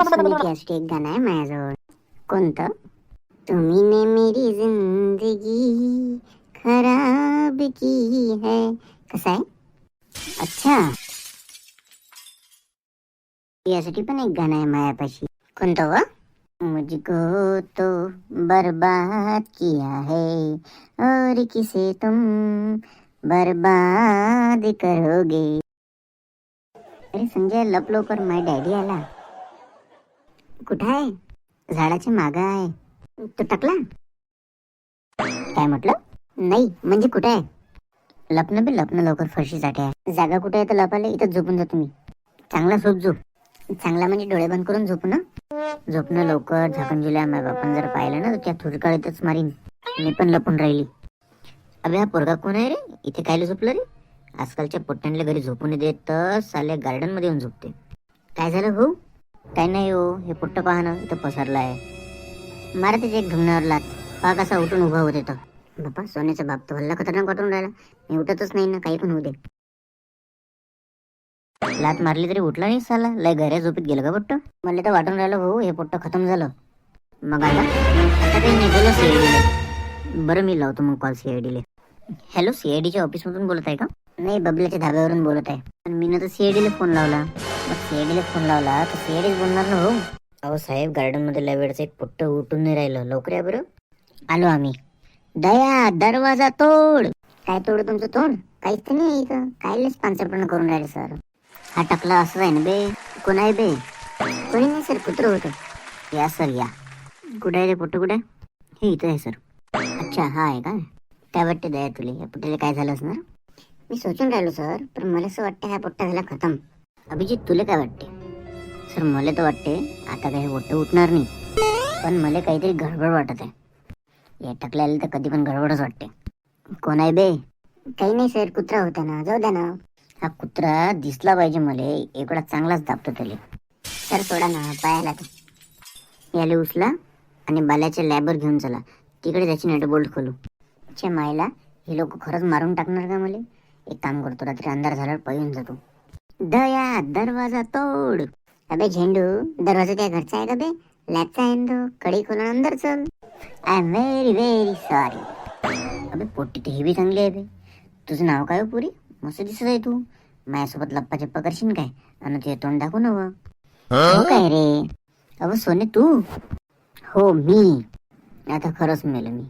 सुनीती यासाठी एक गाणं आहे माझ्याजवळ. कोणतं? तुम्हीने मेरी जिंदगी खराब की है. कसं आहे? अच्छा, यासाठी पण एक गाणं आहे मायापाशी. कोणतं व? मुझको तो बर्बाद किया है और किसे तुम बर्बाद करोगे. अरे संजय, लप लवकर, माय डॅडी आला. कुठं आहे? झाडाच्या मागं आहे. तो टाकला? काय म्हटलं? नाही म्हणजे कुठे आहे? लपणं बी लपणं लवकर, फरशीसाठी आहे. जागा कुठे आहे तर लपाले? इथं झोपून जा तुम्ही. चांगला झोप झोप. चांगला म्हणजे डोळे बंद करून झोप ना. झोपणं लवकर. झाकण दिल्या माझ्या बापान जर पाहिलं ना तर त्या थुरकाळीतच मारीन. मी पण लपून राहिली. अबे हा पोरगा कोण आहे रे? इथे कायला झोपलं रे? आजकालच्या पोट्ट्यांना घरी झोपून देत तर साले गार्डन मध्ये येऊन झोपते. काय झालं हो? काय नाही हो, हे पोट्ट पहा ना, इथं पसरला आहे. मारा त्याच्या एक ढुंगणावर लात. पहा कसा उठून उभा होत येतो. बापा, सोन्याचा बाप तर भल्ला खतरनाक वाटून राहिला. मी उठतच नाही ना, काही पण होऊ दे. लात मारली तरी उठला नाही साला. लय घऱ्या झोपीत गेलं का पोट्ट? मला तर वाटून राहिलं हो हे पोट्ट खतम झालं. मग आता काही निघालं सीआयडीला. बरं मी लावतो मग कॉल सीआयडीला. हॅलो, सीआयडीच्या ऑफिस मधून बोलत आहे का? नाही, बबल्याच्या धाब्यावरून बोलत आहे. पण मी ना तर सीआयडीला फोन लावला. मग सीआयडीला फोन लावला तर सीआयडीच बोलणार ना हो. अहो साहेब, गार्डन मध्ये लय वेळचं एक पोट्ट उठून नाही राहिलं. लवकर या बरं. आलो आम्ही. दया, दरवाजा तोड. काय तोड तुमचं तोड? काहीच तर नाही इथं. कायलेच पानसटपणा करून राहिले सर. हा टकला असं आहे ना बे. कोण आहे बे? कोणी नाही सर, कुत्र होतं. या सर या. कुठे आहे रे पोट्ट? कुठे? हे इथं आहे सर. अच्छा, हा आहे का? काय वाटते दया तुले? या पोट्ट्याला काय झालं असणार? मी सोचून राहिलो सर, पण मला असं वाटतं हा पोट्टा झाला खतम. अभिजित, तुला काय वाटते? सर मला तर वाटते आता काही पोट्ट उठणार नाही. पण मला काहीतरी गडबड वाटत आहे. या टकल्याला तर कधी पण गडबडच वाटते. कोण आहे बे? काही नाही सर, कुत्रा होता ना, जाऊ द्या ना. हा कुत्रा दिसला पाहिजे मला. एवढा चांगलाच दाबतो त्याला. सर सोडा ना, पायाला तर. याले उचला आणि बाल्याच्या लॅबवर घेऊन चला. तिकडे त्याची नेट बोल्ट खोलू. च्या मायला, हे लोक खरंच मारून टाकणार का मला? एक काम करतो, रात्री अंधार झाल्यावर पळून जातो. दया, दरवाजा तोड. अबे झेंडू, दरवाजा त्या घरचा आहे का बे? लॅबचा आहे ना तो. कडी खोलून अंदर चल. I am very very sorry. अबे पोट्टी तर ही बी चांगली आहे बे. तुझं नाव काय हो पुरी? मस्त दिसत आहे तू. माझ्यासोबत लप्पा चप्पा करशील काय? आणि तुझे तोंड दाखवू नव. हो काय रे? अहो सोने तू? हो मी. आता खरंच मेलं मी.